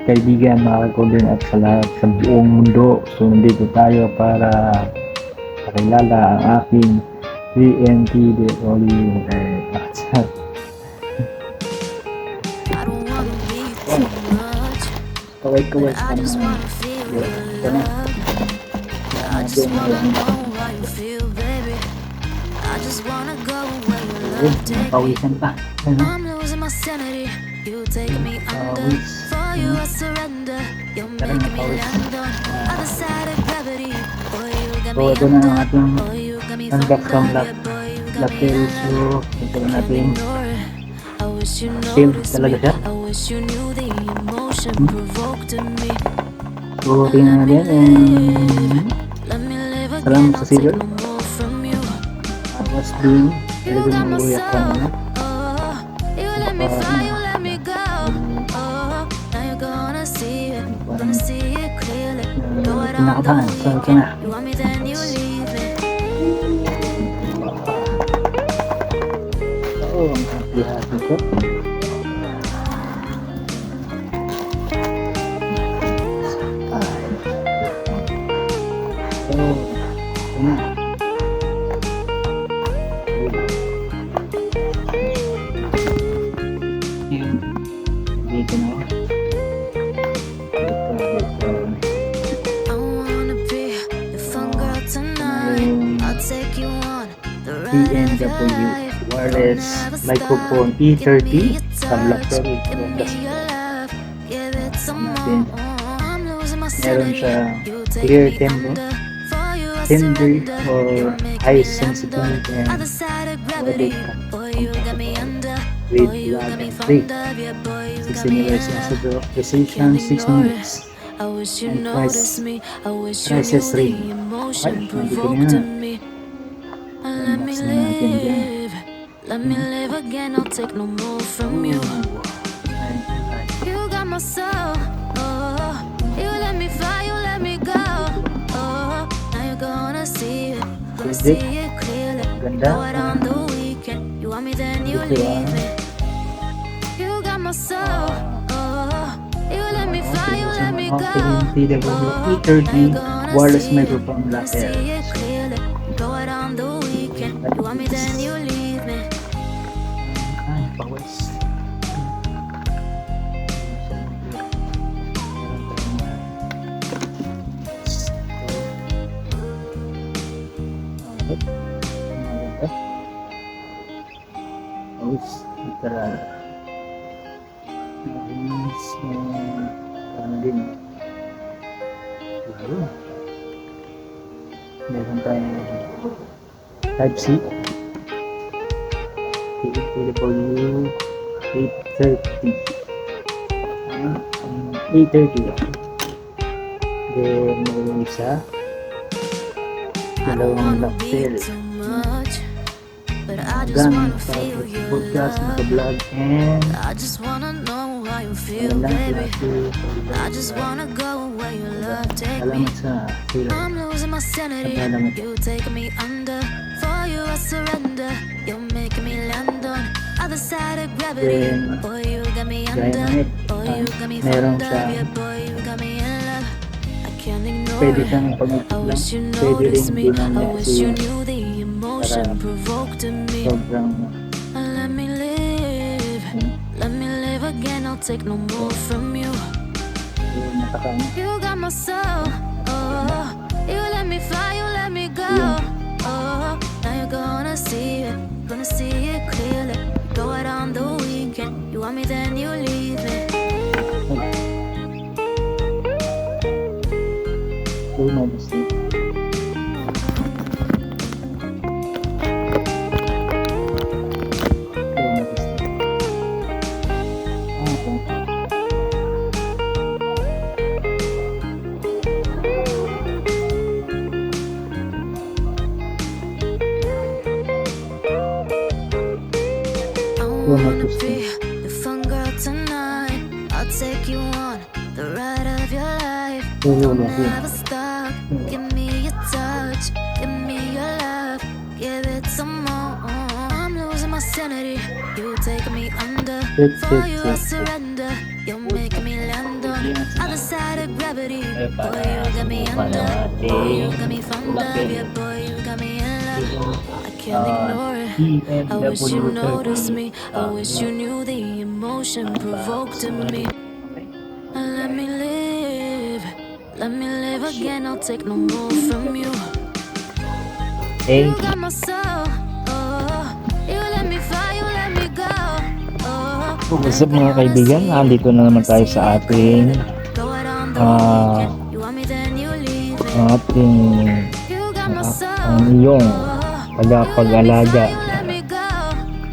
kaibigan, mga golden at sa lahat sa buong mundo. So nandito tayo para pakilala ang aking TNT.OU kaway-kaway ka na. Ito na. Pawisan pa. Ano? Pawis. Parang napawis. So ito na ang ating unboxing lapel. So ito na natin seal talaga siya. So tingnan natin. Salamat sa sealer. Tapos din talagang maluyak ka na. Pinakabahan. So ito na. Oo, ang happy-happy ko. So, ito na. Dito na. TNW wireless microphone E30 sa BlackBerry. Meron siya clear timbre or high sensitivity and audio with lag and free 60 minutes of precision 6 minutes and prices ring. Okay, nandito na. Let me live again, I'll take no more from you. You got my soul, oh. You let me fly, you let me go, oh. Now you're gonna see it clearly. Go out on the weekend, you want me then you leave me. You got my soul, oh. You let me fly, you let me go, TNW E30 wireless microphone lapel. go out on the weekend, you want me then you leave me. Pawis. Pawis. Literal. Parang din. Meron tayong Type-C. TNW 830. 830. Then may isa. Dalawang lapel. Gun, podcast, naka-vlog, and meron lang sila salamat sa sila. Salamat. Then, Dynamite, meron siya, pwede siyang pag-isip lang, pwede rin ginamit siya para sobrang take no more from you. matakang. You got my soul, oh. You let me fly, you let me go, oh. Now you're gonna see it clearly. Go out on the weekend, you want me then you leave me. Full modesty. The fun girl tonight, I'll take you on the ride of your life. Never stop, give me your touch, give me your love, give it some more. I'm losing my sanity, you take me under. For you I surrender, you're making me land on defy the gravity. Ay, Boy, para you got me subukan under. ang Boy, you ating got me found up. ulapin. Yeah, boy, you got me in love. Yung I can't ignore it. I wish you noticed me. I wish you knew the emotion provoked in me. Let me live. Let me live again. I'll take no more from you. You Thank you. got my soul. Oh, you let me fly. You let me go. Oh, What's up mga kaibigan, nandito na naman tayo sa ating go out on the ah, weekend. You want me then you leave me. ating You got my soul. ang iyong tagapag-alaga. Let me go.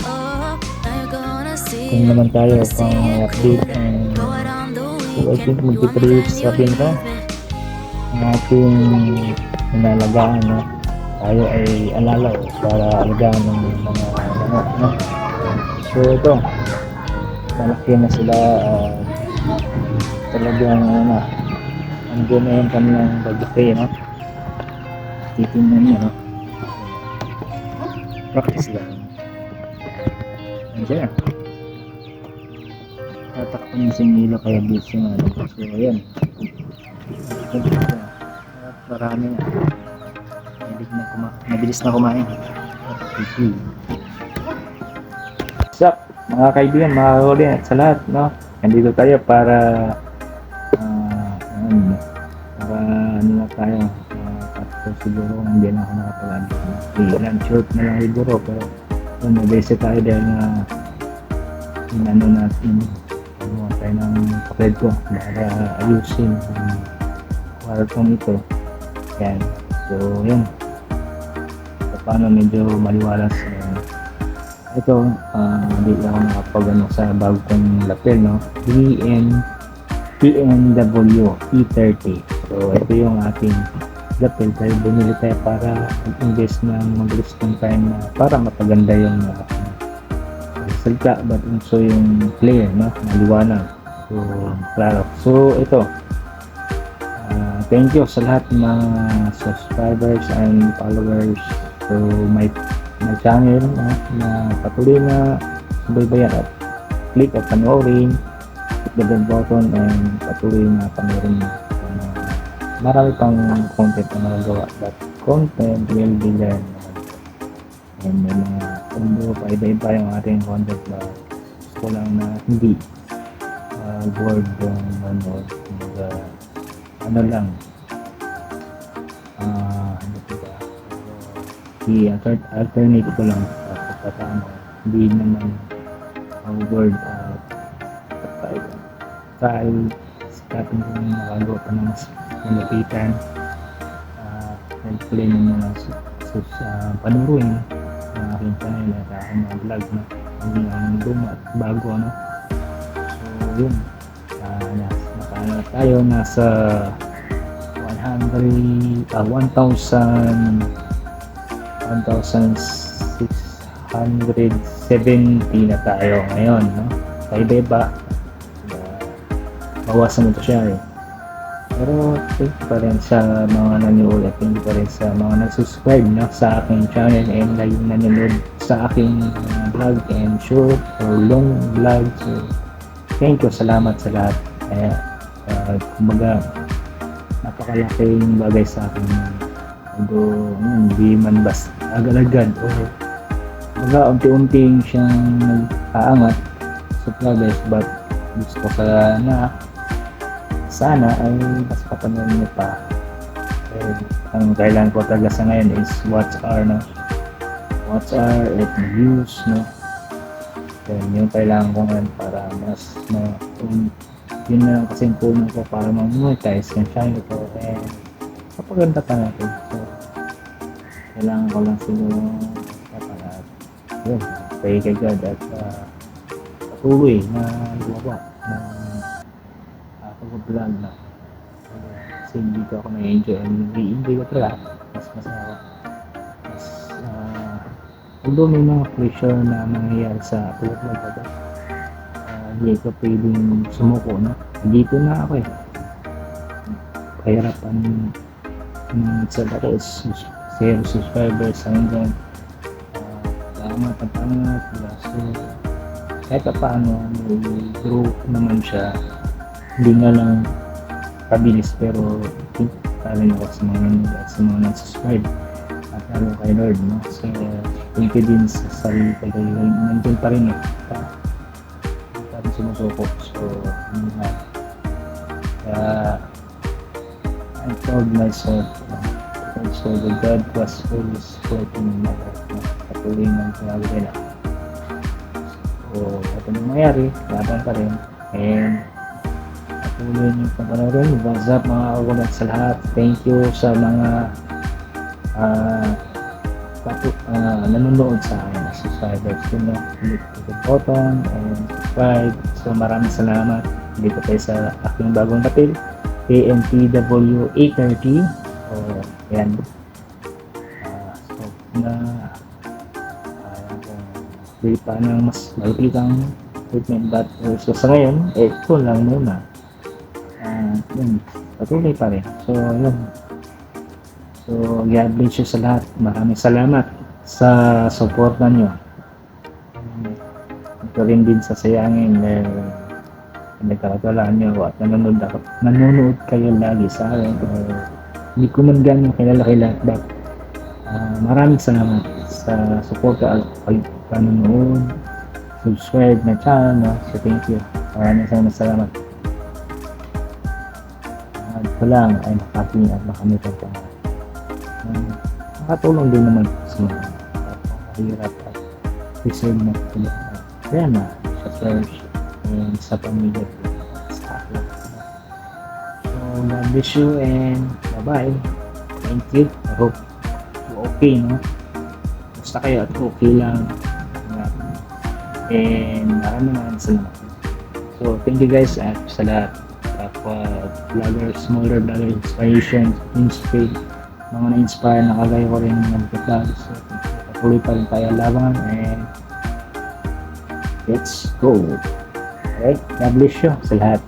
Oh, now you're gonna see. Kung naman tayo pang update and Go out on the so I think weekend. You want me magti-trips then sa you pinta leave me. ang ating inalagaan, no? Tayo ay alalaw para alagaan ng mga manok, no? So ito, malaki na sila, talagang ano na, andun na yung kanilang bagay, no? Titingnan niyo, no? Practice lang. Andiyan. Tatakpan yung sinilo kaya busy nga. So, ayan. At marami na. Mabilis na kumain. What's up, mga kaibigan, mga huli at sa lahat, no? Nandito tayo para para ano na tayo. Tapos siguro hindi na ako nakapag-alis. Ilan short na lang siguro, pero nag-visit tayo dahil na inano natin gumawa tayo ng kapatid ko para ayusin ang kwartong ito. Yan. So, yun. So, paano medyo maliwalas. Ito, hindi ako nakapag-ano sa bago kong lapel, no? PNW E30. So, ito yung ating lapel tayo, bumili tayo para mag-invest ng mabilis ng time na para mapaganda yung salita, but also yung player, no? Maliwanag. So, klaro. So, ito, thank you sa lahat ng mga subscribers and followers. So, my channel, no? Na patuloy na subaybayan at click at panoorin, click the bell button, and patuloy na panoorin. Marami pang content na magagawa, but content will be there naman. And may mga kundo pa iba-iba yung ating content na gusto lang na hindi board yung ano lang ano ba i-alternate ko lang paano hindi naman board tayo sikapin ko yung makagawa pa ng mas malapitan. Hopefully nyo na panuruin ang aking channel at aking mga vlog na hindi ang luma at bago, ano. So yun, nakaano tayo nasa 1,670 na tayo ngayon, no? Iba-iba, bawasan mo ito siya eh. Pero thank you pa rin sa mga nanonood, thank you pa rin sa mga nag-subscribe, no, sa aking channel and lagi nanonood sa aking vlog and short or long vlog. So thank you, salamat sa lahat. Kaya kumbaga napakalaking bagay sa akin, although hindi man basta agad-agad o kumbaga unti-unting siyang nag-aangat sa progress, but gusto ko sana ay mas kapanood nyo pa. Ang kailangan ko talaga sa ngayon is watch hour, no? Watch hour at views, no? Then yung kailangan ko ngayon para mas yun na lang kasing puno ko para mag-monetize yung channel ko and kapaganda pa natin. So kailangan ko lang siguro yun, pray kay God at patuloy na gumawa ng pag-vlog na kasi dito ako na-enjoy and enjoy ko talaga, mas masaya ako. Although may mga pressure na nangyayari sa pag-vlog ko, hindi ko pwedeng sumuko, no? Dito na ako eh, kahirapan sa dati is 0 subscribers hanggang pangat. So kahit paano may grow naman siya, hindi nga lang pabilis, pero talo ako sa mga nanonood at sa mga nag-subscribe at lalo kay Lord, no? So thank you din sa sarili ko dahil nandun pa rin pa rin sumusuko. So yun nga, kaya I told myself so the God was always working in my heart, no? Patuloy ng sinabi nila. So ito na nangyari, laban pa rin, and patuloy niyo panonood. What's up mga kagulat sa lahat, thank you sa mga nanonood sa akin, subscribers ko, no? Click the button and subscribe. So maraming salamat. Dito tayo sa aking bagong kapil, ANTW 830. So yan, so na pwede pa ng mas malupitang treatment, but so sa ngayon, ito lang muna. Yun, patuloy pa rin. So yun, so God bless you sa lahat. Maraming salamat sa suporta nyo. Ito rin din sa sayangin nagkakatalaan nyo at nanonood kayo lagi sa akin. Hindi ko man ganyan kilala lahat, but maraming salamat sa suporta at panonood, subscribe na channel, no? So thank you. Maraming salamat. Ito lang ay makating at makamit ang pangalan. Makatulong din naman sa mga mahirap at reserve na sila. Kaya na, sa church and sa pamilya ko, sa akin. So, God bless you and bye-bye. Thank you. I hope you're okay, no? Basta kayo at okay lang. And maraming salamat. So, thank you guys at sa lahat. Vloggers, smaller vlogger, inspiration, mga na-inspire na kagaya ko rin mag-vlog. So, patuloy pa rin tayo laban and let's go. Alright, God bless you sa lahat.